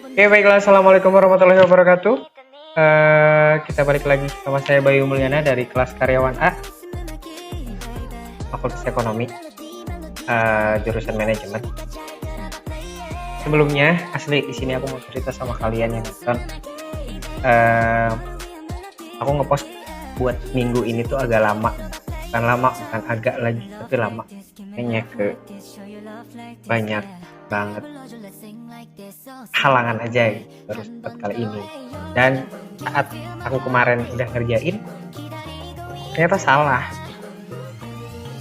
Oke, baiklah. Assalamualaikum warahmatullahi wabarakatuh. Kita balik lagi sama saya Bayu Mulyana dari kelas karyawan A, Fakultas Ekonomi, jurusan manajemen. Sebelumnya, asli di sini aku mau cerita sama kalian yang nonton. Aku ngepost buat minggu ini tuh agak lama, bukan agak lagi, tapi lama. Kayaknya banyak banget halangan aja terus buat kali ini. Dan saat aku kemarin udah ngerjain, ternyata salah.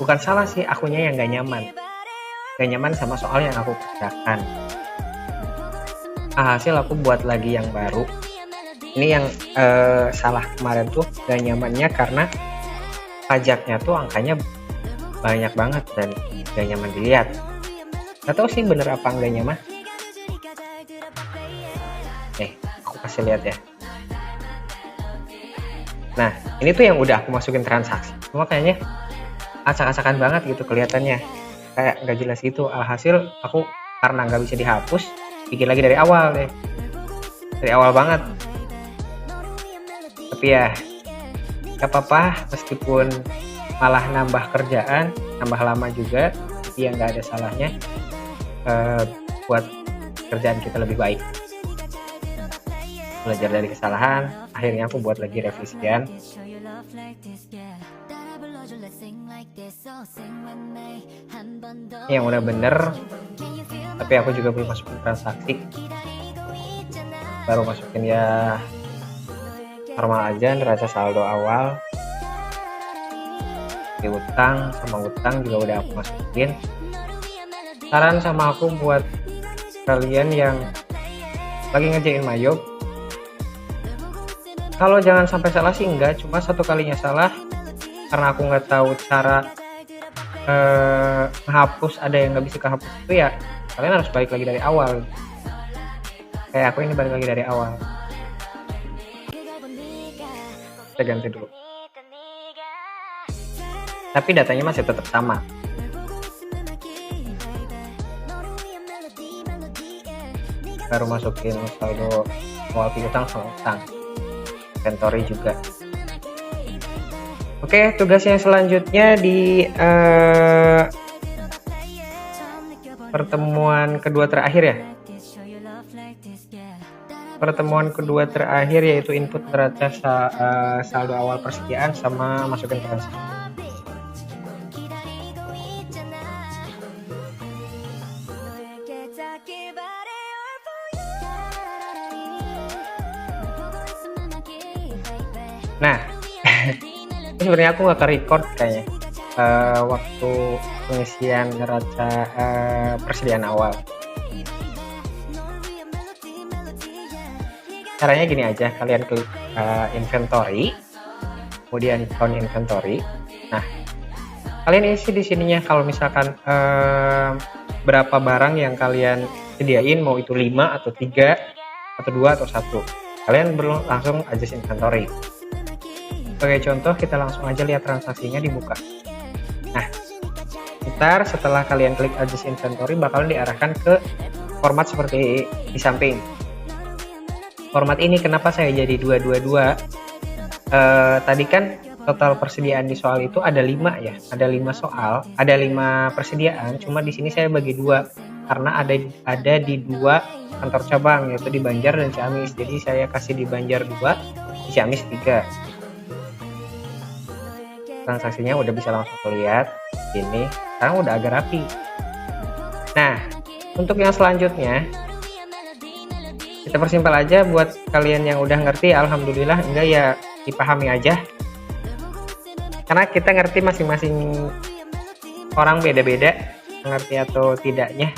Bukan salah sih, akunya yang gak nyaman sama soal yang aku kerjakan. Hasil aku buat lagi yang baru. Ini yang salah kemarin tuh gak nyamannya karena pajaknya tuh angkanya banyak banget dan gak nyaman dilihat. Gak tau sih bener apa gak nyaman. Aku kasih lihat ya. Nah, ini tuh yang udah aku masukin transaksi. Cuma kayaknya acak-acakan banget gitu kelihatannya. Kayak gak jelas gitu. Alhasil aku karena gak bisa dihapus, bikin lagi dari awal deh. Dari awal banget. Tapi ya, gak apa-apa meskipun malah nambah kerjaan, nambah lama juga. Tapi yang gak ada salahnya buat kerjaan kita lebih baik. Belajar dari kesalahan, akhirnya aku buat lagi revisian yang udah bener, tapi aku juga belum masukin transaksi, baru masukin ya normal aja, neraca saldo awal, di utang juga udah aku masukin. Saran sama aku buat kalian yang lagi ngerjain Mayop, kalau jangan sampai salah sih enggak, cuma satu kalinya salah karena aku nggak tahu cara menghapus, ada yang nggak bisa kehapus itu ya kalian harus balik lagi dari awal. Kayak aku ini balik lagi dari awal. Kita ganti dulu. Tapi datanya masih tetap sama. Baru masukin saldo awal piutang sama utang. Inventory juga. Oke, tugas yang selanjutnya di pertemuan kedua terakhir ya. Pertemuan kedua terakhir yaitu input neraca saldo awal persediaan sama masukin transaksi. Nah, sebenarnya aku nggak ke-record kayaknya waktu pengisian neraca persediaan awal. Caranya gini aja, kalian klik inventory, kemudian count inventory. Nah, kalian isi di sininya kalau misalkan berapa barang yang kalian sediain, mau itu 5 atau 3 atau 2 atau 1. Kalian belum langsung adjust inventory. Sebagai contoh, kita langsung aja lihat transaksinya dibuka. Nah, ntar setelah kalian klik adjust inventory bakalan diarahkan ke format seperti di samping. Format ini kenapa saya jadi 222? Tadi kan total persediaan di soal itu ada 5 ya, ada 5 soal, ada 5 persediaan. Cuma di sini saya bagi 2 karena ada di 2 kantor cabang, yaitu di Banjar dan Ciamis. Jadi saya kasih di Banjar 2, di Ciamis 3. Transaksinya udah bisa langsung lihat ini, sekarang udah agak rapi. Nah, untuk yang selanjutnya kita persimpel aja. Buat kalian yang udah ngerti, alhamdulillah. Enggak ya dipahami aja, karena kita ngerti masing-masing orang beda-beda ngerti atau tidaknya.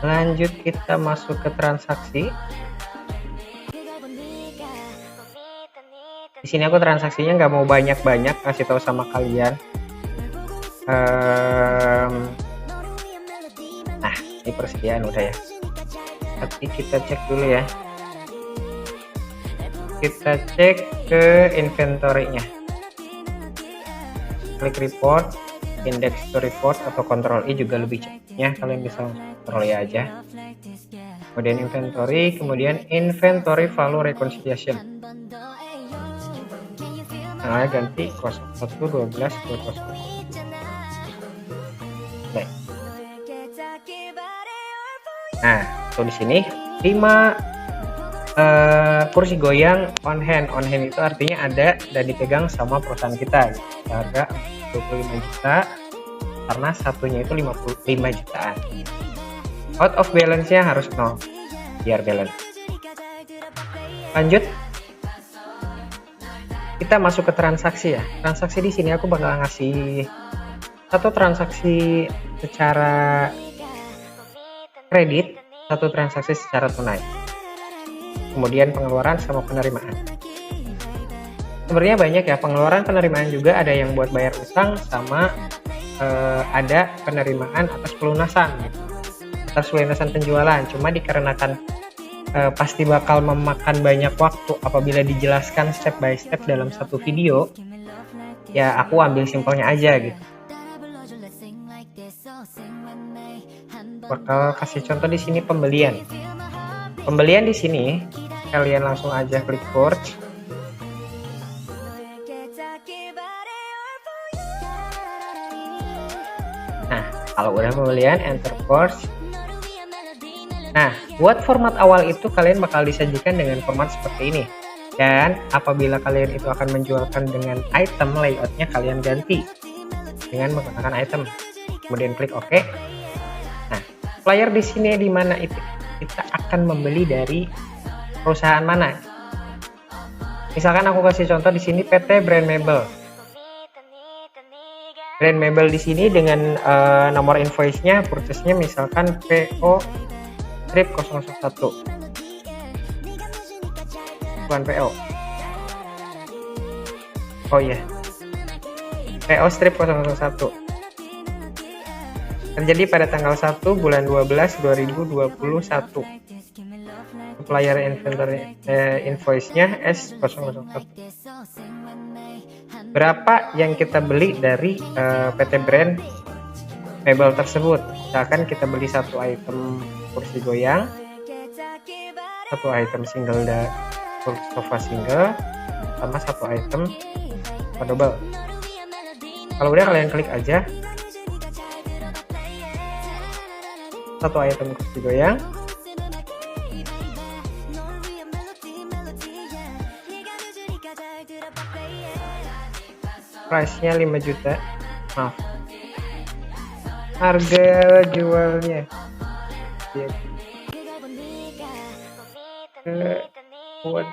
Lanjut, kita masuk ke transaksi. Di sini aku transaksinya nggak mau banyak-banyak, kasih tahu sama kalian. Nah, ini persediaan udah ya. Tapi kita cek dulu ya. Kita cek ke inventory-nya. Klik report. index to report atau control I juga lebih cepatnya, kalian bisa control I aja. Kemudian inventory value reconciliation. Nah, ganti 0112 20. Baik. Nah, tuh di sini 5 kursi goyang on hand. On hand itu artinya ada dan dipegang sama perusahaan kita. Harga 25 juta karena satunya itu 55 jutaan. Out of balance-nya harus 0 biar balance. Lanjut, kita masuk ke transaksi ya. Transaksi di sini aku bakal ngasih satu transaksi secara kredit, satu transaksi secara tunai. Kemudian pengeluaran sama penerimaan. Sebenarnya banyak ya, pengeluaran penerimaan juga ada yang buat bayar utang sama ada penerimaan atas pelunasan penjualan. Cuma dikarenakan pasti bakal memakan banyak waktu apabila dijelaskan step by step dalam satu video, ya aku ambil simpelnya aja gitu. Bakal kasih contoh di sini pembelian. Pembelian di sini kalian langsung aja klik purge. Nah, kalau udah pembelian enter purge. Nah, buat format awal itu kalian bakal disajikan dengan format seperti ini. Dan apabila kalian itu akan menjualkan dengan item, layoutnya kalian ganti dengan menggunakan item. Kemudian klik OK. Nah, flyer di sini di mana itu kita akan membeli dari perusahaan mana. Misalkan aku kasih contoh di sini PT Brand Mebel. Brand Mebel di sini dengan nomor invoice-nya, purchase-nya misalkan PO strip 001. Bukan PO. Oh iya. PO strip 001. Terjadi pada tanggal 1 bulan 12 2021. Supplier inventory invoice-nya S001. Berapa yang kita beli dari PT Brand Mebel tersebut? Misalkan kita beli satu item kursi goyang, satu item single sofa single, sama satu item sofa double. Kalau udah kalian klik aja satu item kursi goyang, price-nya 5 juta. Maaf, harga jualnya buat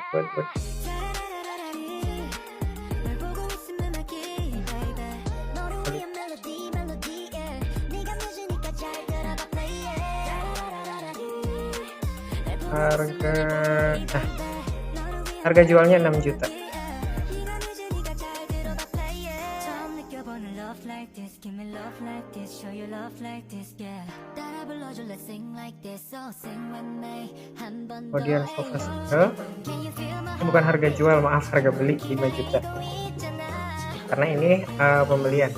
harga jualnya 6 juta. Kemudian sofa single, bukan harga jual, maaf, harga beli 5 juta karena ini pembelian.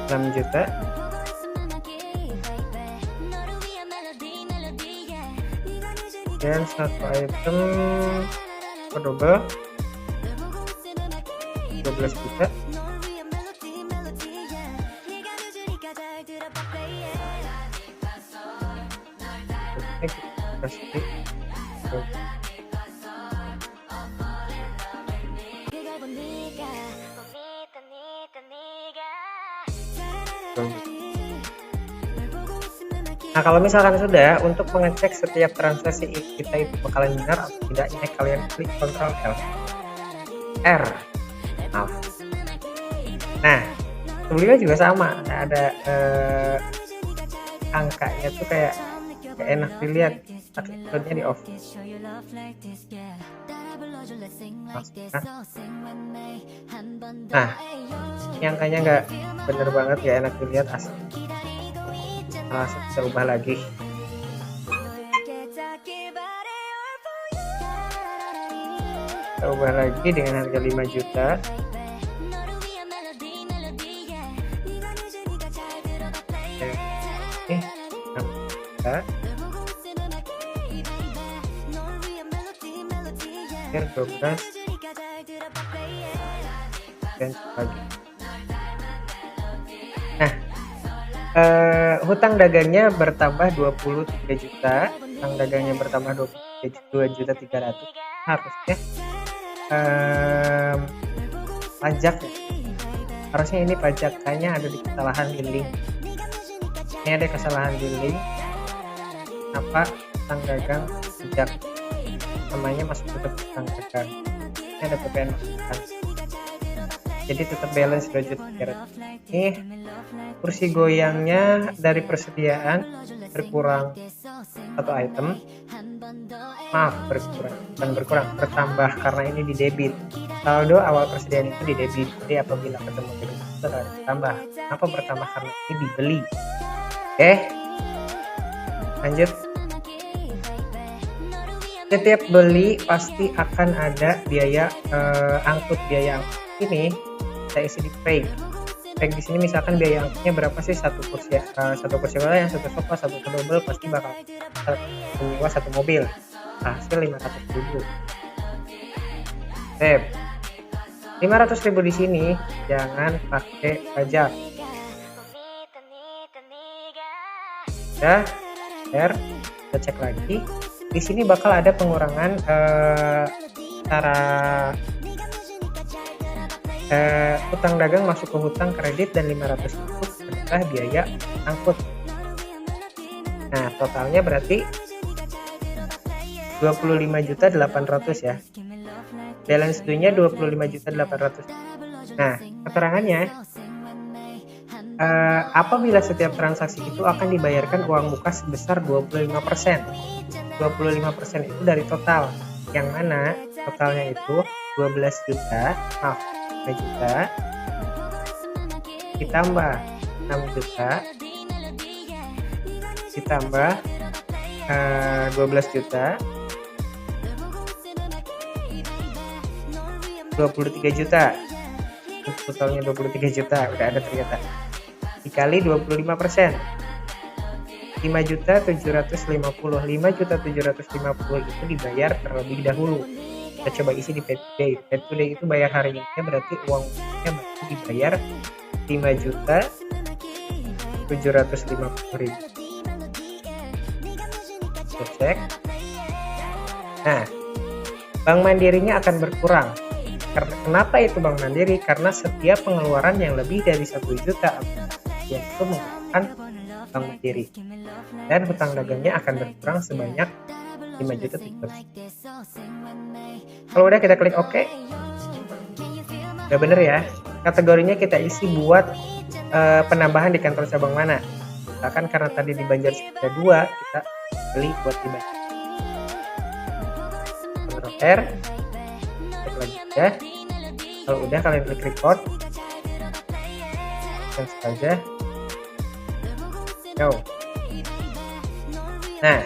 6 juta. Dan satu item double 12 juta. Nah, kalau misalkan sudah, untuk mengecek setiap transaksi kita itu bakalan benar atau tidak, ini kalian klik Ctrl R. Nah, sebelumnya juga sama, ada angkanya tuh kayak enak dilihat, tapi ikutnya di off. Nah, ini angkanya nggak bener banget, ya enak dilihat asli. Kita ubah lagi. Kita ubah lagi dengan harga 5 juta. Ini 6 juta. Akhir 12 dan sebagainya. Nah, hutang dagangnya bertambah 23 juta, hutang dagangnya bertambah 2.300.000. Harusnya pajak ya. Harusnya ini pajak, kayaknya ada di kesalahan di link. Ini ada kesalahan di link. Apa hutang dagang pajak namanya masuk tetap hutang dagang. Ini ada PPN masukkan. Jadi tetap balance 2.300.000. Ini kursi goyangnya dari persediaan berkurang satu item, bertambah karena ini di debit. Saldo awal persediaan itu di debit, jadi apabila ketemu debit itu akan bertambah. Kenapa bertambah? Karena ini dibeli. Oke, lanjut. Setiap beli pasti akan ada biaya angkut. Biaya angkut ini saya isi di break di sini. Misalkan biaya angkutnya berapa sih? Satu kursi roda, yang satu sofa, satu double pasti bakal menyewa satu mobil. Hasil 500.000. Sip. 500.000 di sini jangan pakai pajak. Ya, kita cek lagi. Di sini bakal ada pengurangan cara hutang dagang masuk ke hutang kredit, dan 500 itu adalah biaya angkut. Nah, totalnya berarti 25.800.000 ya. Balance due-nya 25.800.000. Nah, keterangannya apabila setiap transaksi itu akan dibayarkan uang muka sebesar 25%. 25% itu dari total, yang mana totalnya itu 12 juta, 5 juta ditambah 6 juta ditambah 12 juta 23 juta. Totalnya 23 juta, udah ada ternyata. Dikali 25%, 5.750.000 itu dibayar terlebih dahulu. Kita coba isi di pay today. Pay today itu bayar hari ini, berarti uangnya baru dibayar 5.750.000. Kita cek. Nah, Bank Mandirinya akan berkurang. Kenapa itu Bank Mandiri? Karena setiap pengeluaran yang lebih dari 1 juta yaitu menggunakan Bank Mandiri, dan hutang dagangnya akan berkurang sebanyak 5.700.000. Kalau udah, kita klik OK. Udah bener ya. Kategorinya kita isi buat penambahan di kantor cabang mana. Misalkan karena tadi di Banjar ada 2, kita beli buat di Banjar. Ctrl R, klik lagi ya. Kalau udah, kalian klik record dan saja. Nah,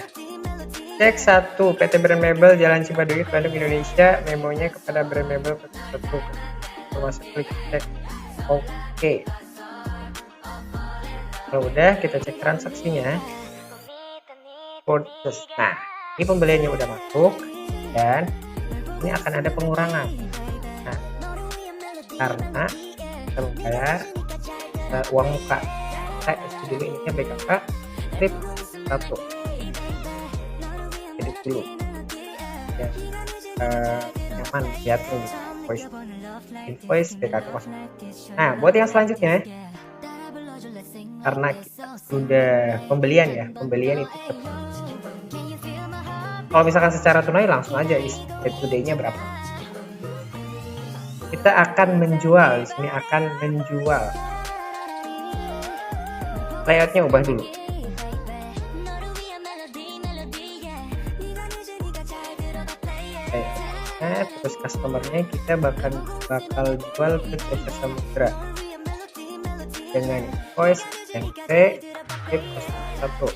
cek 1 PT Brand Mebel Jalan Cibaduit, Bandung, Indonesia. Memonya kepada Brand Mebel tertentu. Masuk, klik cek OK. Kalau udah, kita cek transaksinya. Purchase. Nah, ini pembeliannya udah masuk dan ini akan ada pengurangan. Nah, karena kita membayar uang muka. Saya isi dulu ininya BKK strip 1. Edit dulu ya, nyaman lihatnya nih, invoice BKK masuk. Nah, buat yang selanjutnya, karena kita sudah pembelian ya, pembelian itu kalau misalkan secara tunai langsung aja isi day to day-nya berapa. Kita akan menjual, di sini akan menjual. Layoutnya ubah dulu. Nah, terus customernya kita bakal jual ke PT Samudra dengan invoice NT 01.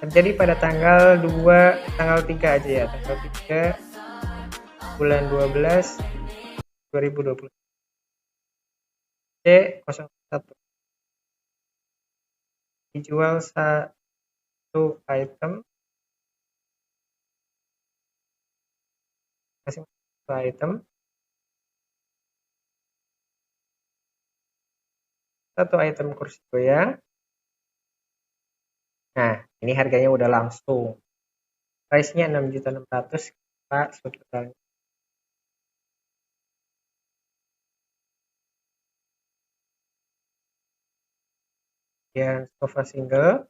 Terjadi pada tanggal 3 aja ya, tanggal 3 bulan 12 2020. C01. dijual satu item, masing satu item, satu item kursi goyang. Nah, ini harganya udah langsung. Price-nya 6.600.000, Pak, totalnya. Dan sofa single,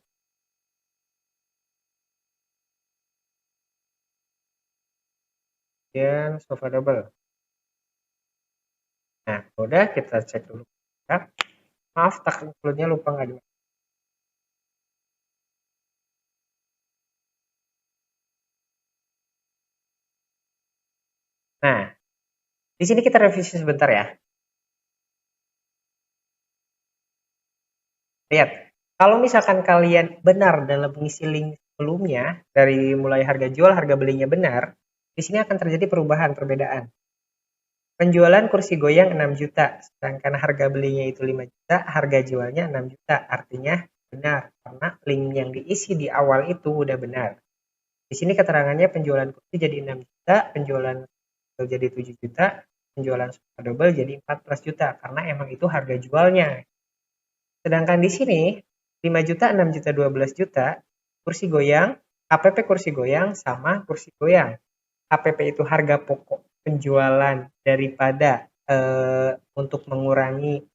dan sofa double. Nah, udah kita cek dulu. Ya. Maaf, tak include-nya lupa nggak di. Nah, di sini kita revisi sebentar ya. Lihat, kalau misalkan kalian benar dalam mengisi link sebelumnya, dari mulai harga jual, harga belinya benar, di sini akan terjadi perbedaan. Penjualan kursi goyang 6 juta, sedangkan harga belinya itu 5 juta, harga jualnya 6 juta. Artinya benar, karena link yang diisi di awal itu udah benar. Di sini keterangannya penjualan kursi jadi 6 juta, penjualan jadi 7 juta, penjualan sofa double jadi 14 juta, karena emang itu harga jualnya. Sedangkan di sini 5 juta, 6 juta, 12 juta, kursi goyang, HPP kursi goyang sama kursi goyang. HPP itu harga pokok penjualan daripada untuk mengurangi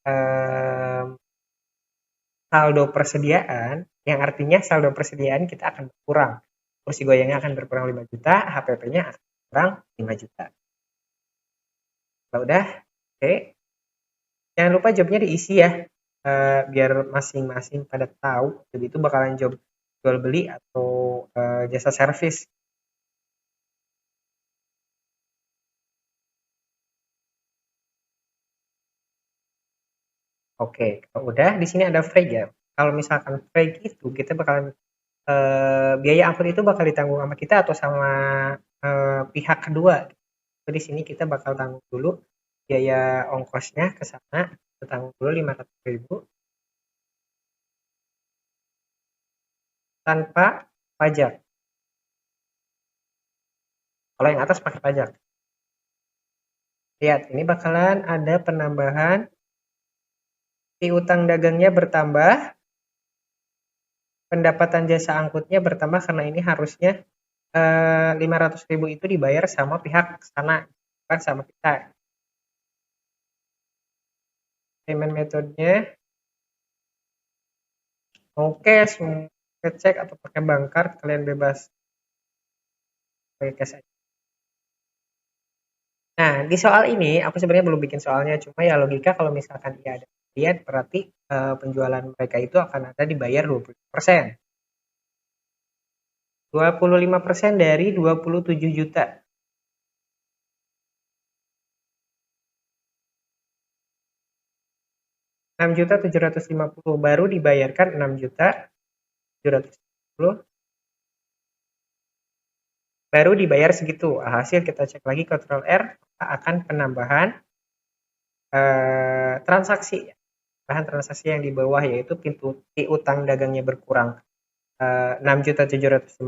saldo persediaan, yang artinya saldo persediaan kita akan berkurang. Kursi goyangnya akan berkurang 5 juta, HPP-nya akan berkurang 5 juta. Kalau udah, oke. Jangan lupa jobnya diisi ya, biar masing-masing pada tahu jadi itu bakalan job jual beli atau jasa servis. Oke, kalau udah di sini ada frag ya. Kalau misalkan frag itu kita bakalan biaya angkut itu bakal ditanggung sama kita atau sama pihak kedua. Jadi di sini kita bakal tanggung dulu biaya ongkosnya ke sana, kita tanggung dulu 500.000 tanpa pajak. Kalau yang atas pakai pajak. Lihat, ini bakalan ada penambahan piutang dagangnya bertambah, pendapatan jasa angkutnya bertambah karena ini harusnya 500.000 itu dibayar sama pihak sana, bukan sama kita. Payment metodenya mau cash, mau cek atau pakai bank card, kalian bebas pakai cash aja. Nah, di soal ini aku sebenarnya belum bikin soalnya, cuma ya logika kalau misalkan iya ada lihat berarti penjualan mereka itu akan ada dibayar 20%. 25% dari 27 juta. 6.750 baru dibayarkan 6.750 baru dibayar segitu. Hasil kita cek lagi Ctrl R akan penambahan transaksi. Bahan transaksi yang di bawah yaitu pintu piutang dagangnya berkurang 6.750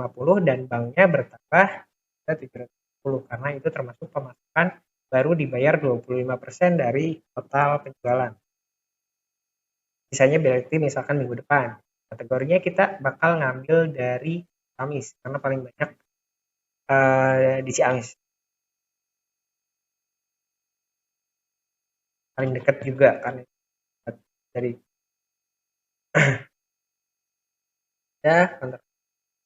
dan banknya bertambah 750 karena itu termasuk pemasukan baru dibayar 25% dari total penjualan. Sisanya berarti misalkan minggu depan. Kategorinya kita bakal ngambil dari Kamis karena paling banyak di Ciamis. Paling dekat juga kan dari ya kontak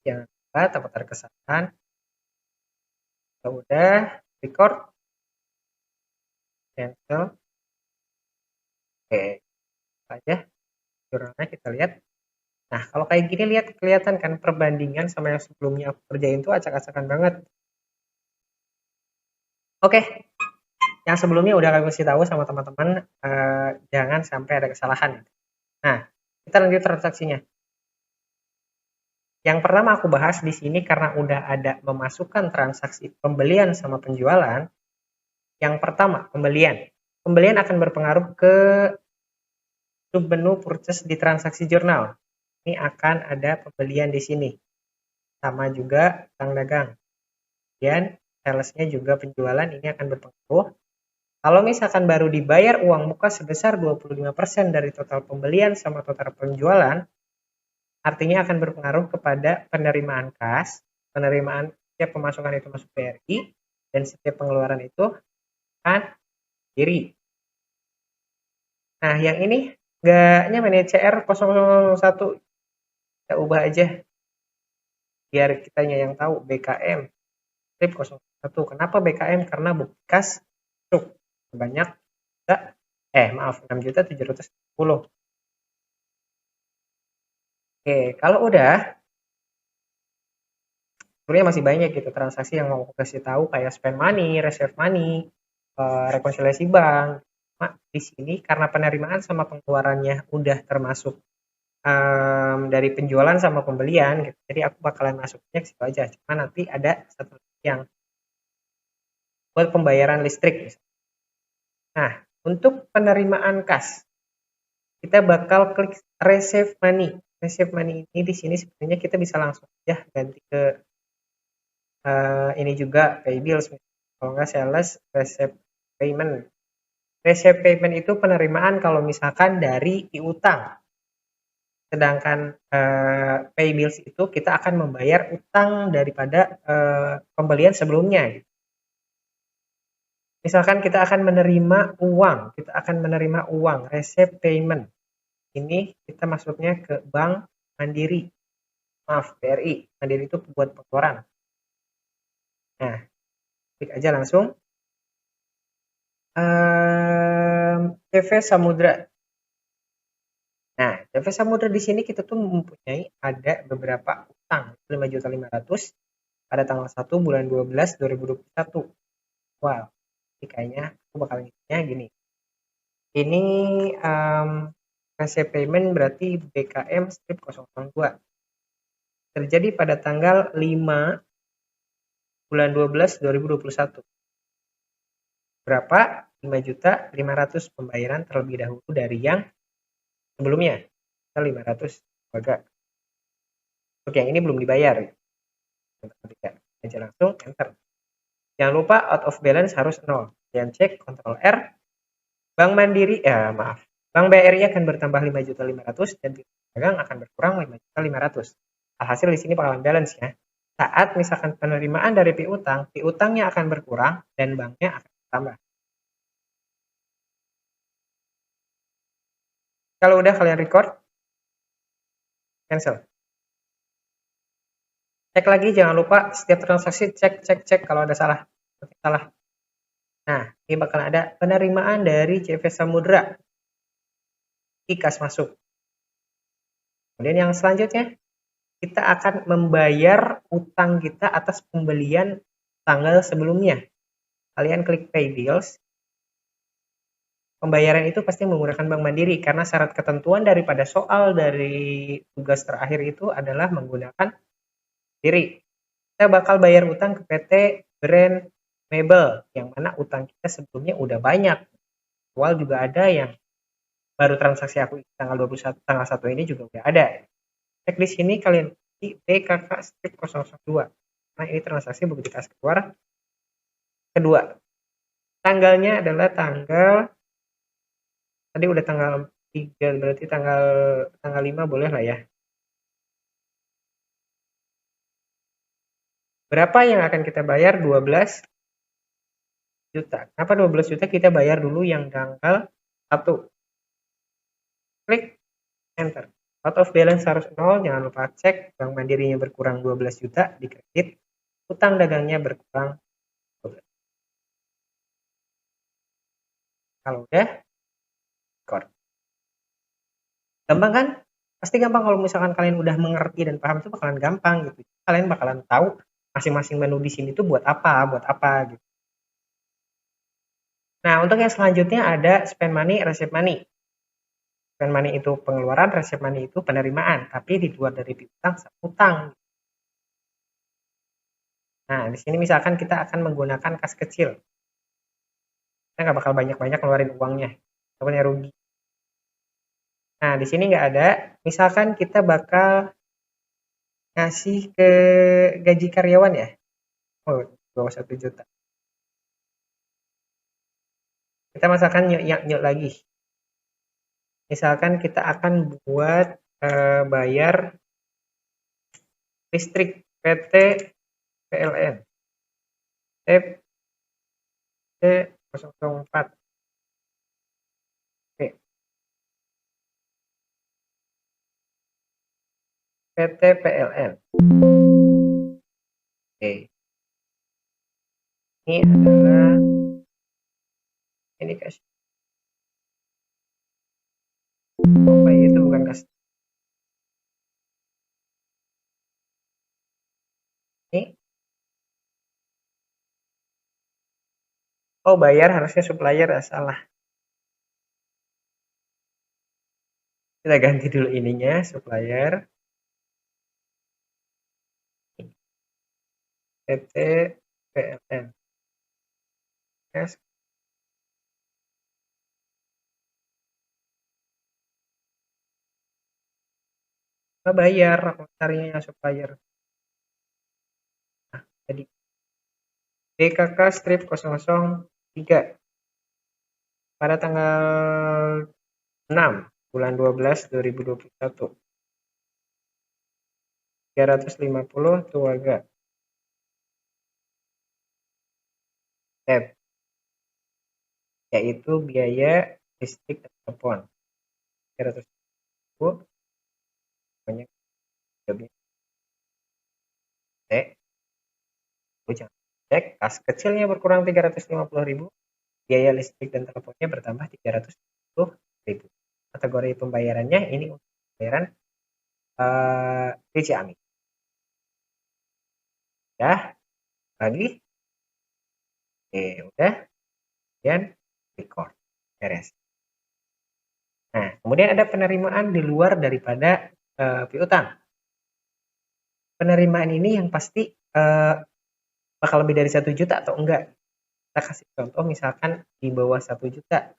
yang takut ada kesalahan. Udah record cancel. Oke, aja jurnalnya kita lihat. Nah, kalau kayak gini lihat kelihatan kan perbandingan sama yang sebelumnya aku kerjain tuh acak-acakan banget. Oke, yang sebelumnya udah aku kasih tahu sama teman-teman jangan sampai ada kesalahan. Nah, kita lanjut transaksinya. Yang pertama aku bahas di sini karena udah ada memasukkan transaksi pembelian sama penjualan. Yang pertama, pembelian. Pembelian akan berpengaruh ke submenu purchase di transaksi jurnal. ini akan ada pembelian di sini. Sama juga utang dagang. Kemudian salesnya juga penjualan ini akan berpengaruh. Kalau misalkan baru dibayar uang muka sebesar 25% dari total pembelian sama total penjualan, artinya akan berpengaruh kepada penerimaan kas. Penerimaan setiap pemasukan itu masuk BRI dan setiap pengeluaran itu akan diri. Nah, yang ini nggak nyaman ya, CR001. Kita ubah aja biar kitanya yang tahu, BKM strip 01. Kenapa BKM? Karena bukti kas masuk sebanyak 6.740. Oke, kalau udah sebenarnya masih banyak gitu transaksi yang mau aku kasih tahu, kayak spend money, reserve money, rekonsiliasi bank. Nah, di sini karena penerimaan sama pengeluarannya udah termasuk dari penjualan sama pembelian gitu. Jadi aku bakalan masuknya ke situ aja. Cuma nanti ada satu yang buat pembayaran listrik. Nah, untuk penerimaan kas, kita bakal klik receive money. Receive money ini di sini sebenarnya kita bisa langsung aja ganti ke ini juga pay bills. Kalau nggak sales receive payment. Receive payment itu penerimaan kalau misalkan dari piutang. Sedangkan pay bills itu kita akan membayar utang daripada pembelian sebelumnya. Misalkan kita akan menerima uang, receive payment. Ini kita masuknya ke Bank Mandiri. Maaf, BRI. Mandiri itu buat pengeluaran. Nah, klik aja langsung. CV Samudra. Nah, CV Samudra di sini kita tuh mempunyai ada beberapa utang, 5.500.000 pada tanggal 1 bulan 12 2021. Wow, ini kayaknya aku bakal ngitnya gini. Ini receive payment berarti BKM strip 002. Terjadi pada tanggal 5 bulan 12 2021. Berapa? 5.500.000 pembayaran terlebih dahulu dari yang sebelumnya. 500 sebagai. Untuk yang ini belum dibayar. Aja langsung enter. Jangan lupa out of balance harus 0. Kemudian cek Ctrl R. Bank Mandiri, Bank BRI akan bertambah 5.500.000 dan dagang akan berkurang 5.500.000. Alhasil di sini bakalan balance ya. Saat misalkan penerimaan dari piutangnya akan berkurang dan banknya akan bertambah. Kalau udah kalian record, cancel. Cek lagi, jangan lupa setiap transaksi cek kalau ada salah. Nah, ini bakal ada penerimaan dari CV Samudra. Kas masuk. Kemudian yang selanjutnya, kita akan membayar utang kita atas pembelian tanggal sebelumnya. Kalian klik Pay Bills. Pembayaran itu pasti menggunakan Bank Mandiri karena syarat ketentuan daripada soal dari tugas terakhir itu adalah menggunakan diri. Kita bakal bayar utang ke PT Brand Mebel, yang mana utang kita sebelumnya udah banyak. Awal juga ada yang baru transaksi aku tanggal 21 tanggal 1 ini juga udah ada. Cek di sini kalian di BKK strip 002. Nah, ini transaksi begitu kas keluar. Kedua, tanggalnya adalah tanggal tadi udah tanggal 3, berarti tanggal 5 boleh lah ya. Berapa yang akan kita bayar? 12 juta. Kenapa 12 juta? Kita bayar dulu yang tanggal 1. Klik enter. Out of balance harus 0, jangan lupa cek Bank Mandirinya berkurang 12 juta di kredit, utang dagangnya berkurang 12. Kalau udah, record. Gampang kan? Pasti gampang kalau misalkan kalian udah mengerti dan paham, itu bakalan gampang gitu. Kalian bakalan tahu masing-masing menu di sini tuh buat apa gitu. Nah, untuk yang selanjutnya ada spend money, receive money. Spend money itu pengeluaran, receive money itu penerimaan, tapi di luar dari utang. Nah, di sini misalkan kita akan menggunakan kas kecil. Kita nggak bakal banyak-banyak ngeluarin uangnya, pokoknya rugi. Nah, di sini nggak ada misalkan kita bakal ngasih ke gaji karyawan ya, oh bawah 1 juta. Kita misalkan nyuk lagi. Misalkan kita akan buat bayar listrik PT PLN TP04. Oke, PT PLN. Oke. Ini adalah ini kasih. Oh, itu bukan kasih. Ini. Oh, bayar harusnya supplier ya, salah. Kita ganti dulu ininya, supplier. PT PLN. Yes. Kita bayar, carinya yang supplier. Nah, jadi DKK strip 003 pada tanggal 6 bulan 12 2021. 350 Tuaga. Tab. Yaitu biaya listrik dan telepon. 350 banyak lebih. Cek kas kecilnya berkurang 350.000, biaya listrik dan teleponnya bertambah 350.000. Kategori pembayarannya ini untuk pembayaran Ciamis. Ya, lagi. Oke, udah. Kemudian record. Beres. Nah, kemudian ada penerimaan di luar daripada piutang. Penerimaan ini yang pasti bakal lebih dari 1 juta atau enggak. Kita kasih contoh misalkan di bawah 1 juta.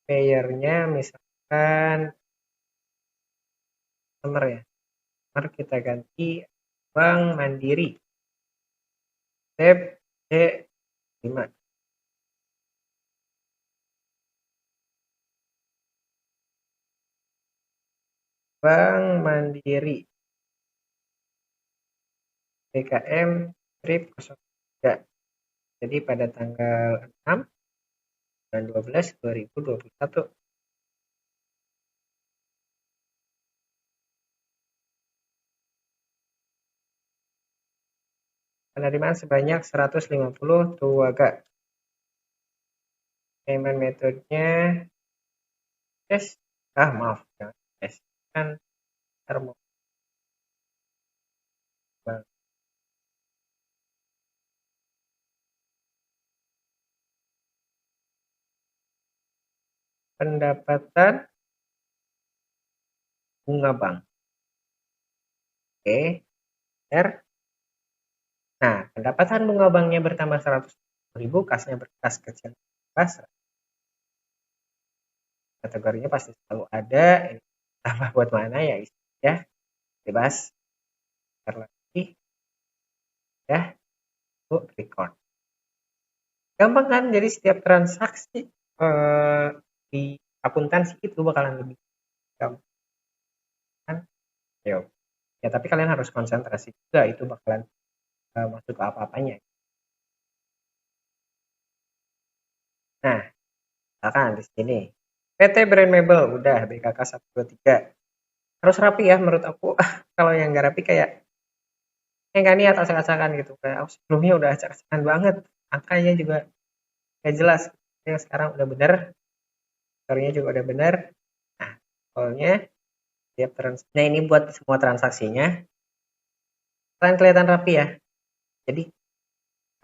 Payernya misalkan nomor ya. Nomor kita ganti Bank Mandiri. Tab C5. Bank Mandiri. BKM strip 03. Jadi pada tanggal 6 bulan 12 2021. Penerimaan sebanyak 150 Tuaga. Payment metodenya cash. Maaf, jangan cash. Kan termo. Pendapatan bunga bank. Oke, R. Nah, pendapatan bunga banknya bertambah 100.000, kasnya berkas kecil. Kategorinya pasti selalu ada. Ini tambah buat mana ya, ya bebas. Lagi, ya, record. Gampang kan? Jadi setiap transaksi di akuntansi itu bakalan lebih gampang. Kan? Ya, tapi kalian harus konsentrasi juga, itu bakalan masuk ke apa-apanya. Nah, misalkan di sini PT Brand Mebel udah BKK 123. Harus rapi ya menurut aku. Kalau yang nggak rapi kayak nggak niat acak-acakan gitu. Kayak sebelumnya udah acak-acakan banget. Angkanya juga nggak jelas. Yang sekarang udah bener. Story-nya juga udah bener. Nah, soalnya tiap nah ini buat semua transaksinya. Kalian kelihatan rapi ya. Jadi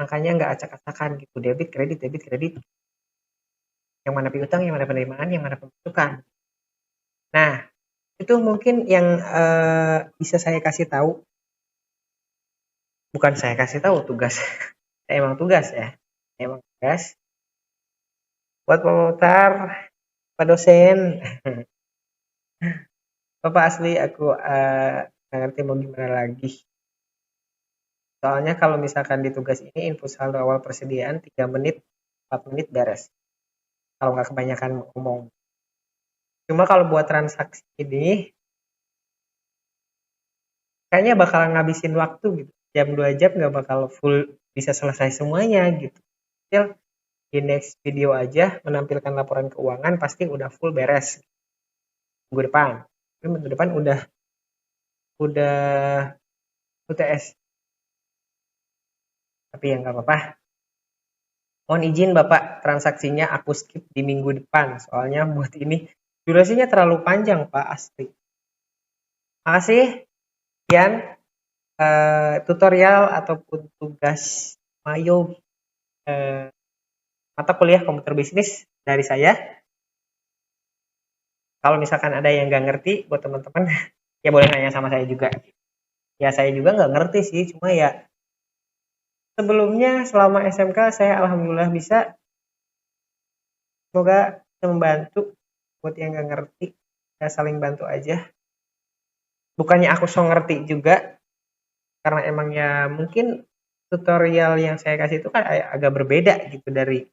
angkanya nggak acak-acakan gitu. Debit, kredit, debit, kredit. Yang mana piutang, yang mana penerimaan, yang mana pemasukan. Nah, itu mungkin yang bisa saya kasih tahu. Bukan saya kasih tahu, tugas. Saya emang tugas ya. Emang tugas buat memutar Pak dosen. Bapak asli aku nggak ngerti mau gimana lagi. Soalnya kalau misalkan di tugas ini input saldo awal persediaan 3 menit, 4 menit beres. Kalau nggak kebanyakan ngomong. Cuma kalau buat transaksi ini, kayaknya bakal ngabisin waktu gitu. Jam 2 jam nggak bakal full bisa selesai semuanya gitu. Still, di next video aja menampilkan laporan keuangan pasti udah full beres minggu depan. Tapi minggu depan udah UTS. Tapi ya nggak apa-apa. Mohon izin Bapak, transaksinya aku skip di minggu depan. Soalnya buat ini durasinya terlalu panjang Pak, asli. Makasih. Sekian tutorial ataupun tugas Mayo mata kuliah komputer bisnis dari saya. Kalau misalkan ada yang nggak ngerti buat teman-teman, ya boleh nanya sama saya juga. Ya saya juga nggak ngerti sih, cuma ya sebelumnya selama SMK saya alhamdulillah bisa. Semoga bisa membantu buat yang nggak ngerti. Ya saling bantu aja. Bukannya aku so ngerti juga, karena emangnya mungkin tutorial yang saya kasih itu kan agak berbeda gitu dari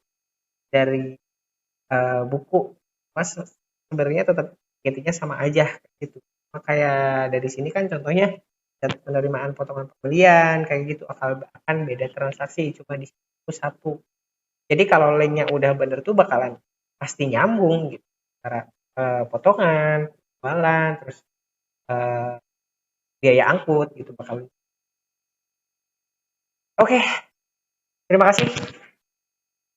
buku. Mas sebenarnya tetap intinya sama aja gitu. Kayak dari sini kan contohnya penerimaan potongan pembelian kayak gitu akan beda transaksi cuma di situ satu. Jadi kalau linknya udah bener tuh bakalan pasti nyambung gitu antara potongan, jualan, terus biaya angkut gitu bakal. Oke, terima kasih.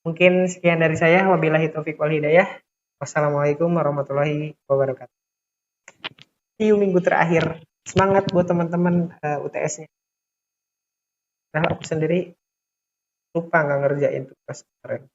Mungkin sekian dari saya. Wabillahi taufiq wal hidayah. Wassalamualaikum warahmatullahi wabarakatuh. See you minggu terakhir. Semangat buat teman-teman UTS-nya. Nah, aku sendiri lupa nggak ngerjain tugas kemarin.